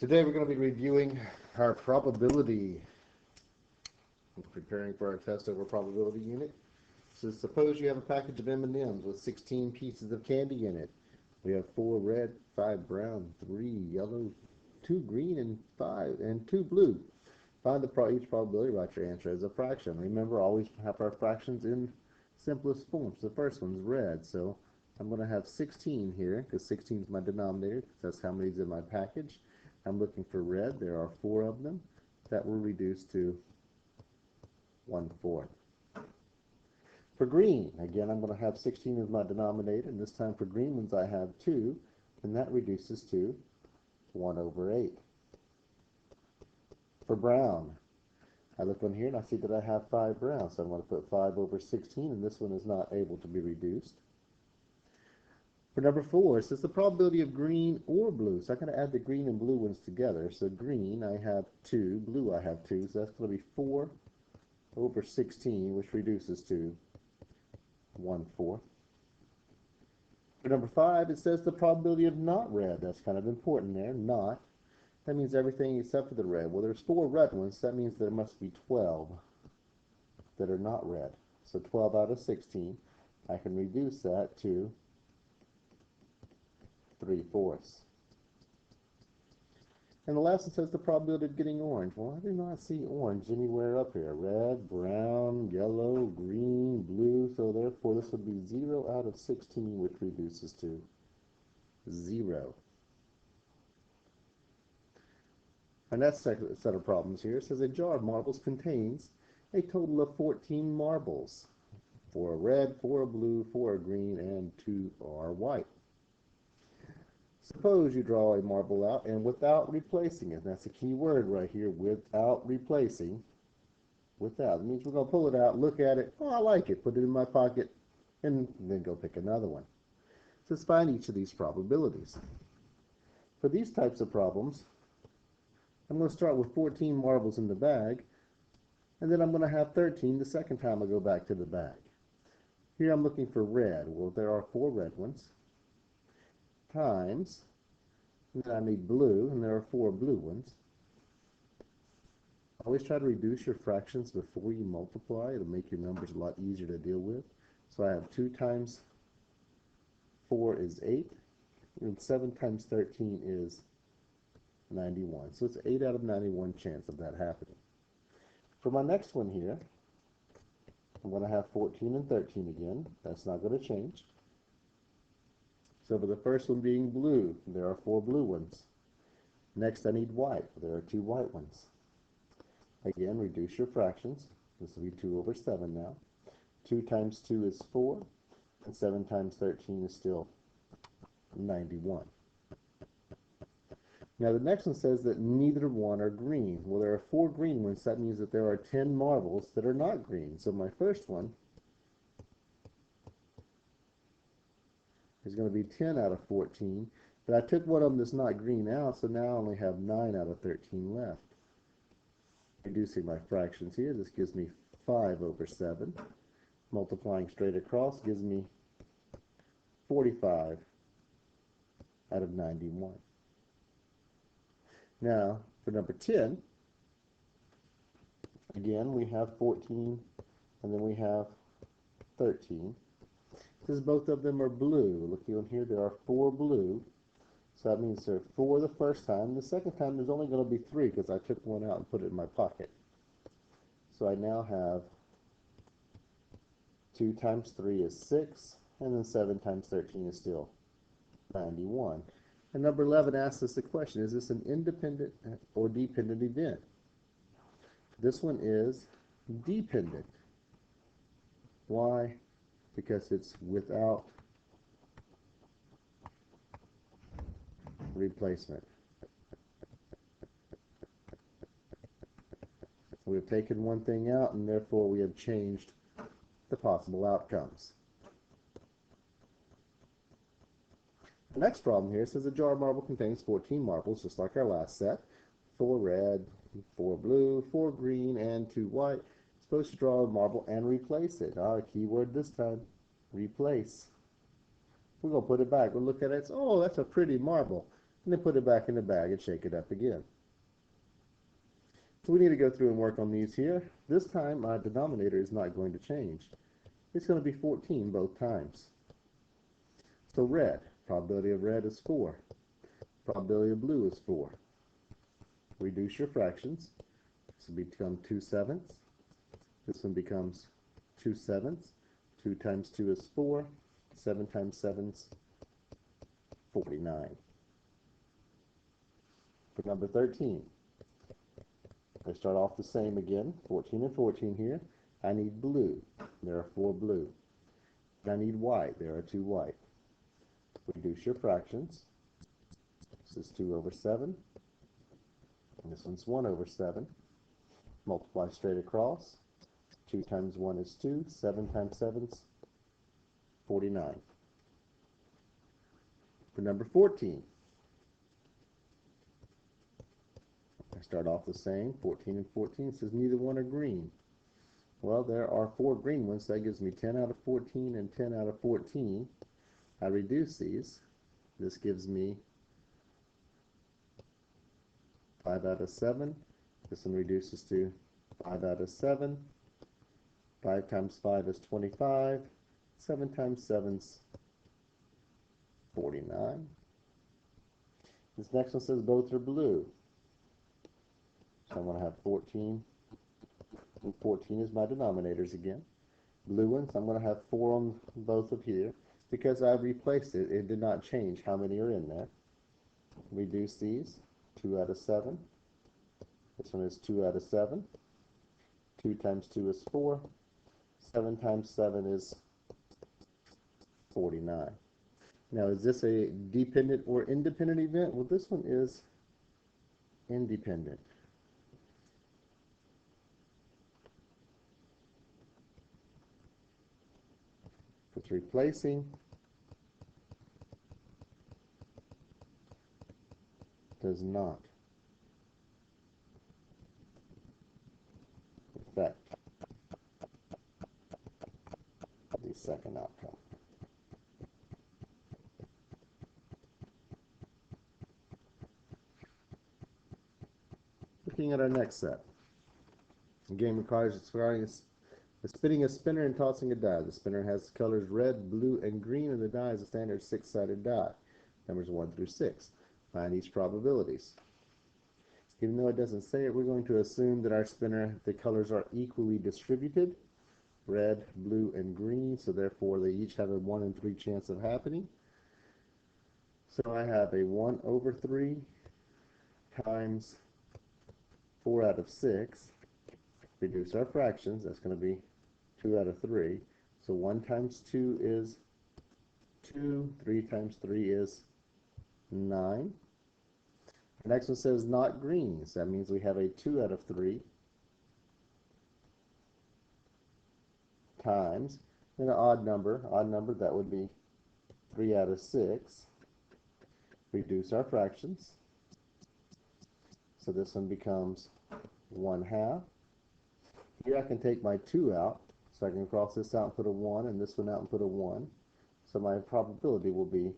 Today we're going to be reviewing our probability, preparing for our test over probability unit. So suppose you have a package of M&Ms with 16 pieces of candy in it. We have 4 red, 5 brown, 3 yellow, 2 green, and 2 blue. Find each probability, write your answer as a fraction. Remember, always have our fractions in simplest forms. The first one's red, so I'm going to have 16 here because 16 is my denominator, because that's how many is in my package. I'm looking for red. There are 4 of them. That will reduce to 1/4. For green, again, I'm going to have 16 as my denominator, and this time for green ones I have 2, and that reduces to 1/8. For brown, I look on here and I see that I have 5 brown, so I'm going to put 5/16, and this one is not able to be reduced. For number 4, it says the probability of green or blue. So I'm going to add the green and blue ones together. So green, I have 2. Blue, I have 2. So that's going to be 4/16, which reduces to 1/4. For number 5, it says the probability of not red. That's kind of important there. Not. That means everything except for the red. Well, there's 4 red ones. That means there must be 12 that are not red. So 12 out of 16. I can reduce that to 3/4. And the last one says the probability of getting orange. Well, I do not see orange anywhere up here. Red, brown, yellow, green, blue. So therefore this would be 0 out of 16, which reduces to 0. Our next set of problems here says a jar of marbles contains a total of 14 marbles. 4 are red, 4 are blue, 4 are green, and 2 are white. Suppose you draw a marble out and without replacing it. That's a key word right here, without replacing. Without. It means we're going to pull it out, look at it. Oh, I like it. Put it in my pocket, and then go pick another one. So let's find each of these probabilities. For these types of problems, I'm going to start with 14 marbles in the bag, and then I'm going to have 13 the second time I go back to the bag. Here I'm looking for red. Well, there are 4 red ones. Times, and then I need blue, and there are 4 blue ones. Always try to reduce your fractions before you multiply. It'll make your numbers a lot easier to deal with. So I have 2 times 4 is 8, and 7 times 13 is 91. So it's 8 out of 91 chance of that happening. For my next one here, I'm going to have 14 and 13 again. That's not going to change. So for the first one being blue, there are 4 blue ones. Next I need white. There are 2 white ones. Again, reduce your fractions. This will be 2/7 now. 2 times 2 is 4, and 7 times 13 is still 91. Now the next one says that neither one are green. Well, there are 4 green ones. That means that there are 10 marbles that are not green. So my first one is going to be 10 out of 14. But I took one of them that's not green out, so now I only have 9 out of 13 left. Reducing my fractions here, this gives me 5/7. Multiplying straight across gives me 45 out of 91. Now, for number 10, again, we have 14, and then we have 13. Because both of them are blue. Look on here, there are 4 blue. So that means there are 4 the first time. The second time there's only going to be 3 because I took one out and put it in my pocket. So I now have 2 times 3 is 6, and then 7 times 13 is still 91. And number 11 asks us the question, is this an independent or dependent event? This one is dependent. Why? Because it's without replacement. We've taken one thing out, and therefore we have changed the possible outcomes. The next problem here says a jar of marble contains 14 marbles, just like our last set. 4 red, 4 blue, 4 green, and 2 white. Supposed to draw a marble and replace it. Key word this time, replace. We're going to put it back. We'll look at it. Oh, that's a pretty marble. and then put it back in the bag and shake it up again. So we need to go through and work on these here. This time my denominator is not going to change. It's going to be 14 both times. So red, probability of red is 4. Probability of blue is 4. Reduce your fractions. This will become 2/7. This one becomes 2/7. 2 times 2 is 4. 7 times 7 is 49. For number 13, I start off the same again, 14 and 14 here. I need blue. There are 4 blue. And I need white. There are 2 white. Reduce your fractions. This is 2/7. And this one's 1/7. Multiply straight across. 2 times 1 is 2. 7 times 7 is 49. For number 14, I start off the same, 14 and 14. Says neither one are green. Well, there are 4 green ones, so that gives me 10 out of 14 and 10 out of 14. I reduce these. This gives me 5 out of 7. This one reduces to 5 out of 7. 5 times 5 is 25. 7 times 7 is 49. This next one says both are blue. So I'm going to have 14 and 14 is my denominators again. Blue ones, I'm going to have 4 on both of here. Because I replaced it, it did not change how many are in there. Reduce these. 2 out of 7. This one is 2 out of 7. 2 times 2 is 4. 7 times 7 is 49. Now, is this a dependent or independent event? Well, this one is independent. It's replacing. Does not affect the second outcome. Looking at our next set. The game requires spinning a spinner and tossing a die. The spinner has colors red, blue, and green, and the die is a standard 6-sided die. Numbers 1 through 6. Find each probabilities. Even though it doesn't say it, we're going to assume that our spinner, the colors are equally distributed. Red, blue, and green, so therefore they each have a 1 in 3 chance of happening. So I have a 1/3 times 4 out of 6. Reduce our fractions, that's going to be 2 out of 3. So 1 times 2 is 2, 3 times 3 is 9. The next one says not green, so that means we have a 2 out of 3 times, and an odd number, that would be 3 out of 6. Reduce our fractions, so this one becomes 1/2. Here I can take my 2 out, so I can cross this out and put a 1, and this one out and put a 1. So my probability will be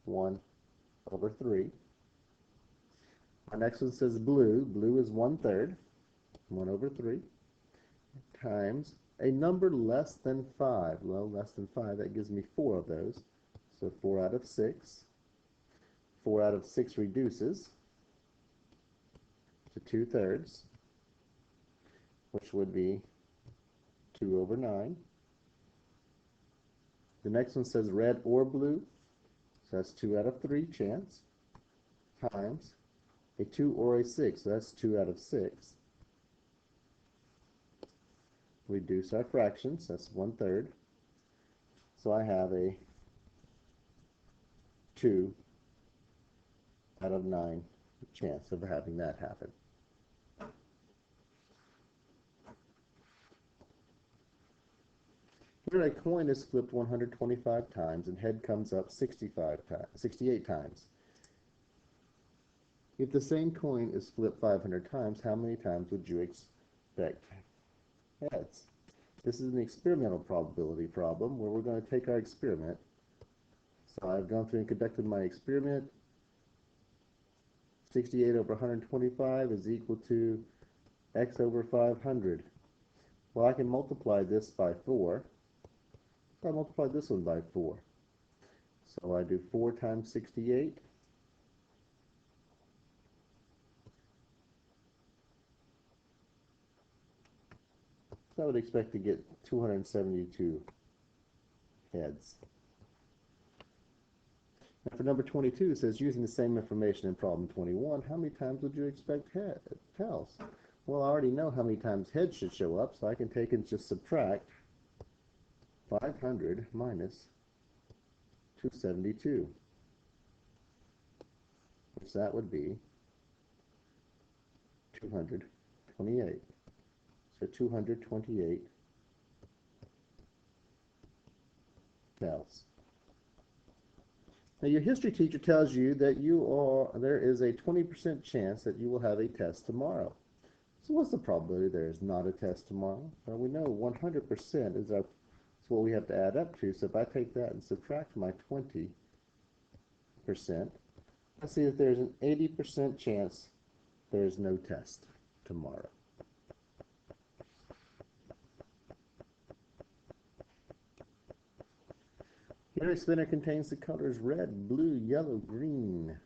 1/3. Our next one says blue. Blue is 1/3, 1/3, times a number less than 5. Well, less than 5, that gives me 4 of those. So 4 out of 6. 4 out of 6 reduces to 2/3, which would be 2/9. The next one says red or blue, so that's 2 out of 3 chance, times a 2 or a 6, so that's 2 out of 6. Reduce our fractions, that's 1/3. So I have a 2 out of 9 chance of having that happen. Here a coin is flipped 125 times and head comes up 68 times. If the same coin is flipped 500 times, how many times would you expect heads? This is an experimental probability problem where we're going to take our experiment. So I've gone through and conducted my experiment. 68 over 125 is equal to x over 500. Well, I can multiply this by 4. I multiply this one by 4. So I do 4 times 68. So I would expect to get 272 heads. Now for number 22, it says, using the same information in problem 21, how many times would you expect tails? Well, I already know how many times heads should show up, so I can take and just subtract 500 minus 272, which that would be 228. So 228 tails. Now your history teacher tells you that there is a 20% chance that you will have a test tomorrow. So what's the probability there is not a test tomorrow? Well, we know 100% is what we have to add up to. So if I take that and subtract my 20%, I see that there's an 80% chance there is no test tomorrow. Here a spinner contains the colors red, blue, yellow, green.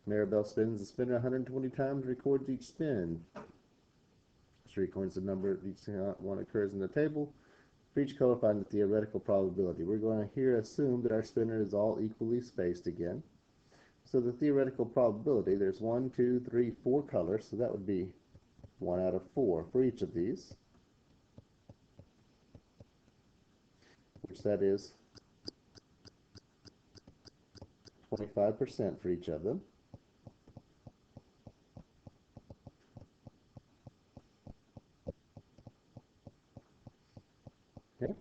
Maribel spins the spinner 120 times, records each spin. She records the number each one occurs in the table. For each color, find the theoretical probability. We're going to here assume that our spinner is all equally spaced again. So the theoretical probability, there's 1, 2, 3, 4 colors, so that would be 1 out of 4 for each of these, which that is 25% for each of them. Okay.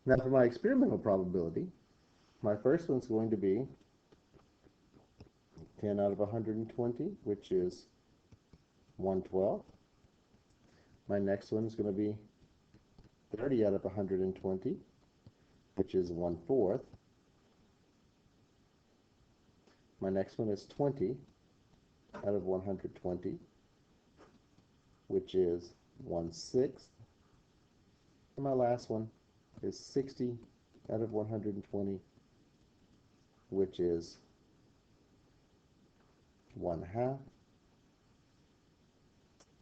Now for my experimental probability, my first one's going to be 10 out of 120, which is 1/12. My next one is going to be 30 out of 120, which is 1/4. My next one is 20 out of 120, which is 1/6. And my last one is 60 out of 120, which is 1/2.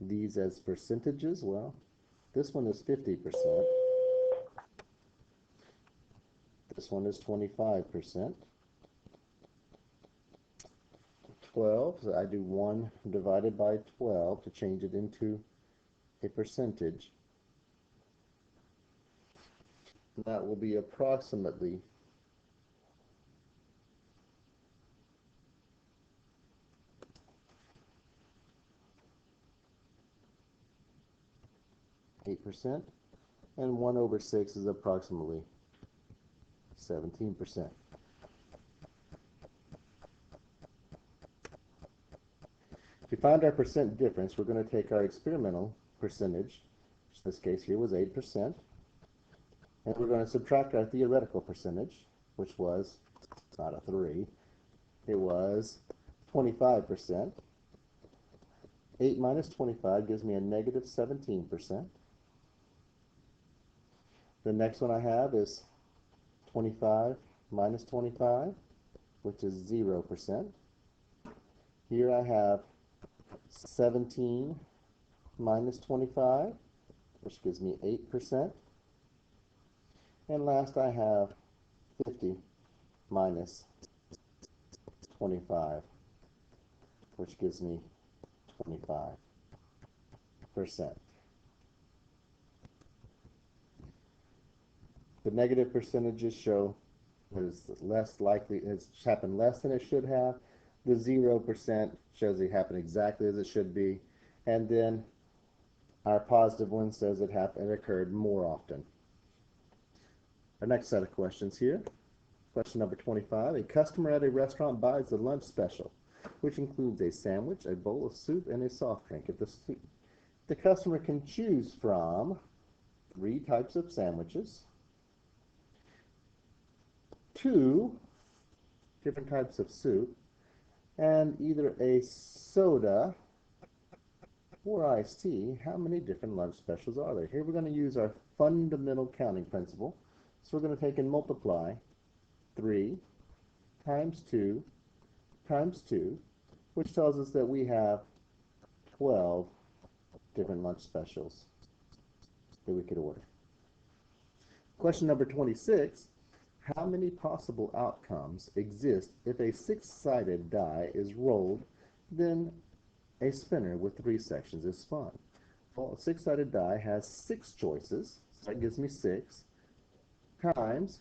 These as percentages, well, this one is 50%. This one is 25%. 12, so I do 1 divided by 12 to change it into a percentage. That will be approximately 8%, and 1 over 6 is approximately 17%. To find our percent difference, we're going to take our experimental percentage, which in this case here was 8%, and we're going to subtract our theoretical percentage, which was not a 3, it was 25%. 8 minus 25 gives me a negative 17%. The next one I have is 25 minus 25, which is 0%. Here I have 17 minus 25, which gives me 8%. And last I have 50 minus 25, which gives me 25%. The negative percentages show that it's less likely, it's happened less than it should have. The 0% shows it happened exactly as it should be. And then our positive one says it occurred more often. Our next set of questions here. Question number 25. A customer at a restaurant buys the lunch special, which includes a sandwich, a bowl of soup, and a soft drink. The customer can choose from 3 types of sandwiches, 2 different types of soup, and either a soda or iced tea, how many different lunch specials are there? Here we're going to use our fundamental counting principle. So we're going to take and multiply 3 times 2 times 2, which tells us that we have 12 different lunch specials that we could order. Question number 26, how many possible outcomes exist if a 6-sided die is rolled, then a spinner with 3 sections is spun? Well, a 6-sided die has 6 choices, so that gives me 6, times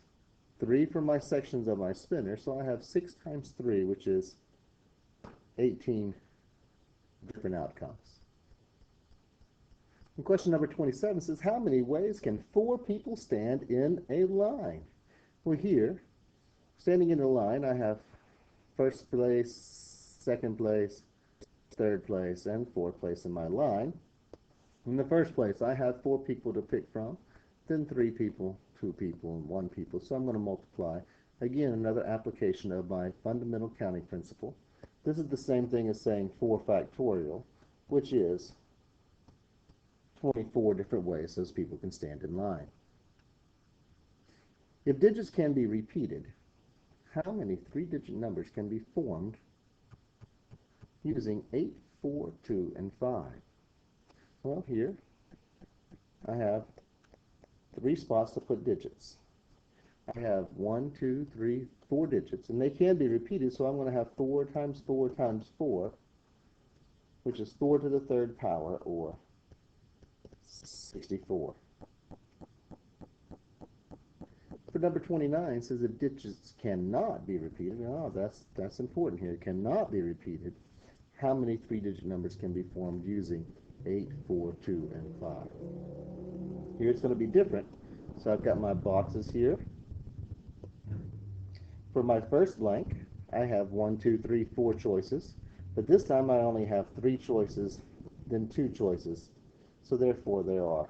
3 for my sections of my spinner, so I have 6 times 3, which is 18 different outcomes. And question number 27 says, how many ways can 4 people stand in a line? Well, here, standing in a line, I have first place, second place, third place, and fourth place in my line. In the first place, I have 4 people to pick from, then 3 people, 2 people, and 1 people. So I'm going to multiply. Again, another application of my fundamental counting principle. This is the same thing as saying 4 factorial, which is 24 different ways those people can stand in line. If digits can be repeated, how many 3-digit numbers can be formed using 8, 4, 2, and 5? Well, here I have 3 spots to put digits. I have 1, 2, 3, 4 digits, and they can be repeated, so I'm going to have 4 times 4 times 4, which is 4 to the 3rd power, or 64. For number 29, it says if digits cannot be repeated. Oh, that's important here. Cannot be repeated. How many 3-digit numbers can be formed using 8, 4, 2, and 5? Here it's going to be different. So I've got my boxes here. For my first blank, I have 1, 2, 3, 4 choices. But this time I only have 3 choices, then 2 choices. So therefore there are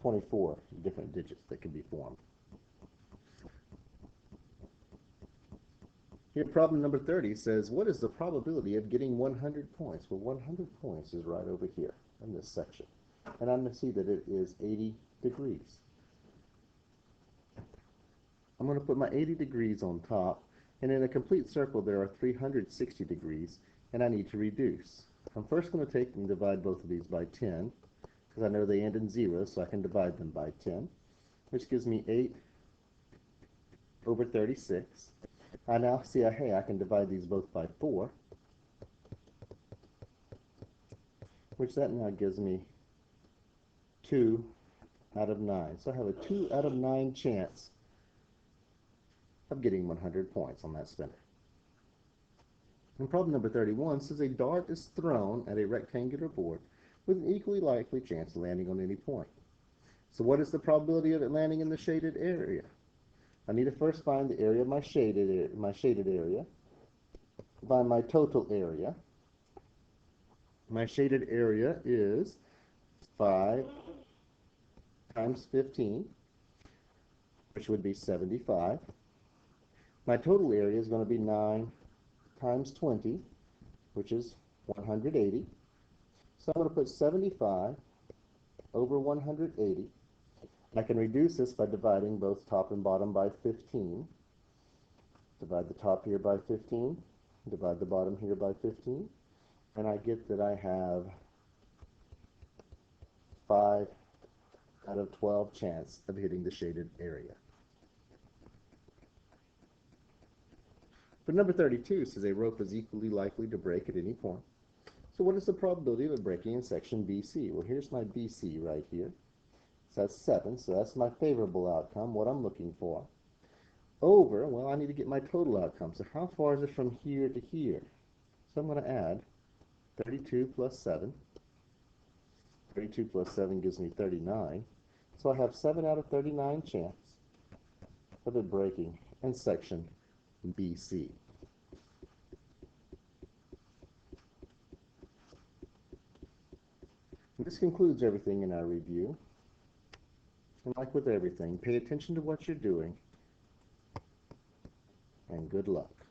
24 different digits that can be formed. Here, problem number 30 says, what is the probability of getting 100 points? Well, 100 points is right over here in this section. And I'm going to see that it is 80 degrees. I'm going to put my 80 degrees on top, and in a complete circle there are 360 degrees, and I need to reduce. I'm first going to take and divide both of these by 10, because I know they end in 0, so I can divide them by 10, which gives me 8 over 36. I now see, hey, I can divide these both by 4, which that now gives me 2 out of 9. So I have a 2 out of 9 chance of getting 100 points on that spinner. And problem number 31 says a dart is thrown at a rectangular board with an equally likely chance of landing on any point. So what is the probability of it landing in the shaded area? I need to first find the area of my shaded area, find my total area. My shaded area is 5 times 15, which would be 75. My total area is going to be 9 times 20, which is 180. So I'm going to put 75 over 180. I can reduce this by dividing both top and bottom by 15. Divide the top here by 15, divide the bottom here by 15, and I get that I have 5 out of 12 chance of hitting the shaded area. But number 32 says a rope is equally likely to break at any point. So what is the probability of it breaking in section BC? Well, here's my BC right here. So that's 7, so that's my favorable outcome, what I'm looking for. Over, well, I need to get my total outcome. So how far is it from here to here? So I'm going to add 32 plus 7. 32 plus 7 gives me 39. So I have 7 out of 39 chance of it breaking in section BC. And this concludes everything in our review. And like with everything, pay attention to what you're doing and good luck.